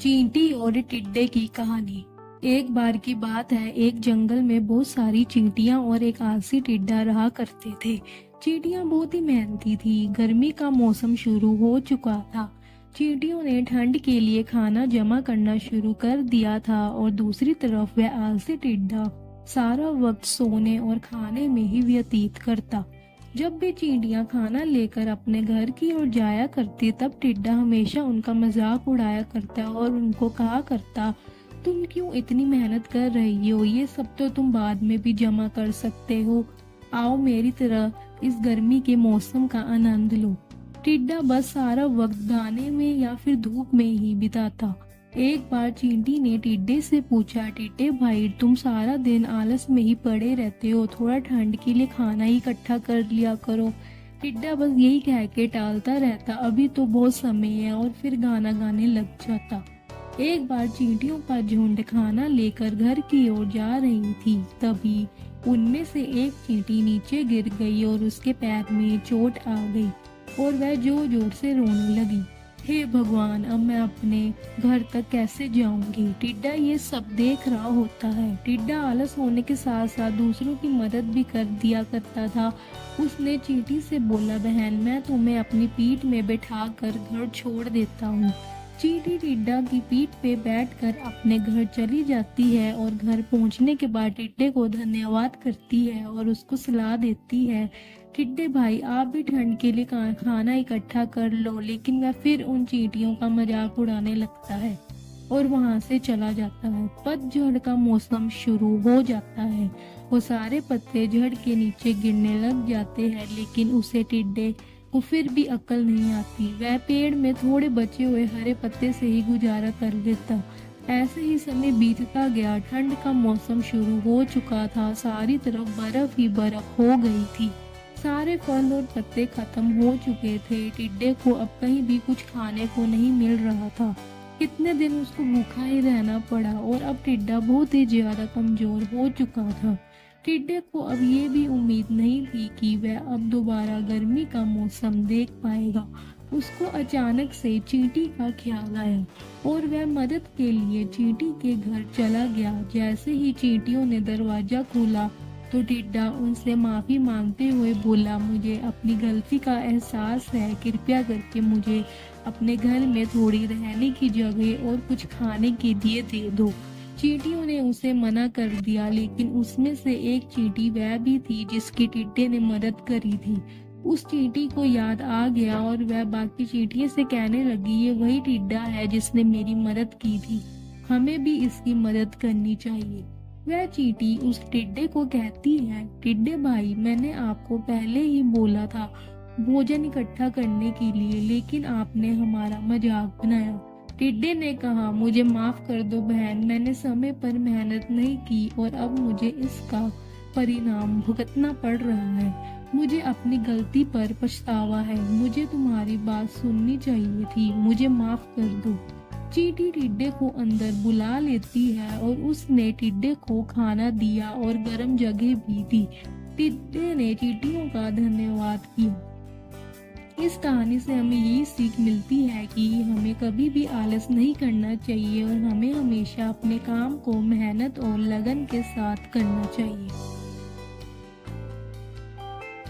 चींटी और टिड्डे की कहानी। एक बार की बात है, एक जंगल में बहुत सारी चींटियां और एक आलसी टिड्डा रहा करते थे। चींटियां बहुत ही मेहनती थी। गर्मी का मौसम शुरू हो चुका था। चींटियों ने ठंड के लिए खाना जमा करना शुरू कर दिया था और दूसरी तरफ वह आलसी टिड्डा सारा वक्त सोने और खाने में ही व्यतीत करता। जब भी चींटियां खाना लेकर अपने घर की ओर जाया करती, तब टिड्डा हमेशा उनका मजाक उड़ाया करता और उनको कहा करता, तुम क्यों इतनी मेहनत कर रही हो? ये सब तो तुम बाद में भी जमा कर सकते हो। आओ मेरी तरह इस गर्मी के मौसम का आनंद लो। टिड्डा बस सारा वक्त गाने में या फिर धूप में ही बिताता। एक बार चींटी ने टिड्डे से पूछा, टिड्डे भाई, तुम सारा दिन आलस में ही पड़े रहते हो, थोड़ा ठंड के लिए खाना ही इकट्ठा कर लिया करो। टिड्डा बस यही कह के टालता रहता, अभी तो बहुत समय है, और फिर गाना गाने लग जाता। एक बार चींटियों का झुंड खाना लेकर घर की ओर जा रही थी। तभी उनमें से एक चींटी नीचे गिर गई और उसके पैर में चोट आ गई और वह जोर जोर से रोने लगी। हे भगवान, अब मैं अपने घर तक कैसे जाऊंगी? टिड्डा ये सब देख रहा होता है। टिड्डा आलस होने के साथ साथ दूसरों की मदद भी कर दिया करता था। उसने चींटी से बोला, बहन, मैं तुम्हें अपनी पीठ में बैठा कर घर छोड़ देता हूँ। चींटी टिड्डा की पीठ पे बैठकर अपने घर चली जाती है और घर पहुंचने के बाद टिड्डे को धन्यवाद करती है और उसको सलाह देती है, टिड्डे भाई, आप भी ठंड के लिए खाना इकट्ठा कर लो। लेकिन वह फिर उन चींटियों का मजाक उड़ाने लगता है और वहां से चला जाता है। पतझड़ का मौसम शुरू हो जाता है। वो सारे पत्ते झड़ के नीचे गिरने लग जाते हैं, लेकिन उसे टिड्डे को फिर भी अक्ल नहीं आती। वह पेड़ में थोड़े बचे हुए हरे पत्ते से ही गुजारा कर लेता। ऐसे ही समय बीतता गया। ठंड का मौसम शुरू हो चुका था। सारी तरफ बर्फ ही बर्फ हो गई थी। सारे फल और पत्ते खत्म हो चुके थे। टिड्डे को अब कहीं भी कुछ खाने को नहीं मिल रहा था। कितने दिन उसको भूखा ही रहना पड़ा और अब टिड्डा बहुत ही ज्यादा कमजोर हो चुका था। टिड्डे को अब ये भी उम्मीद नहीं थी कि वह अब दोबारा गर्मी का मौसम देख पाएगा। उसको अचानक से चींटी का ख्याल आया और वह मदद के लिए चींटी के घर चला गया। जैसे ही चींटियों ने दरवाजा खोला तो टिड्डा उनसे माफी मांगते हुए बोला, मुझे अपनी गलती का एहसास है, कृपया करके मुझे अपने घर में थोड़ी रहने की जगह और कुछ खाने के लिए दे दो। चींटियों ने उसे मना कर दिया, लेकिन उसमें से एक चींटी वह भी थी जिसकी टिड्डे ने मदद करी थी। उस चींटी को याद आ गया और वह बाकी चींटियों से कहने लगी, ये वही टिड्डा है जिसने मेरी मदद की थी, हमें भी इसकी मदद करनी चाहिए। वह चींटी उस टिड्डे को कहती है, टिड्डे भाई, मैंने आपको पहले ही बोला था भोजन इकट्ठा करने के लिए, लेकिन आपने हमारा मजाक बनाया। टिड्डे ने कहा, मुझे माफ कर दो बहन, मैंने समय पर मेहनत नहीं की और अब मुझे इसका परिणाम भुगतना पड़ रहा है। मुझे अपनी गलती पर पछतावा है। मुझे तुम्हारी बात सुननी चाहिए थी। मुझे माफ कर दो। चींटी टिड्डे को अंदर बुला लेती है और उसने टिड्डे को खाना दिया और गर्म जगह भी दी। टिड्डे ने चींटियों का धन्यवाद किया। इस कहानी से हमें यही सीख मिलती है कि हमें कभी भी आलस नहीं करना चाहिए और हमें हमेशा अपने काम को मेहनत और लगन के साथ करना चाहिए।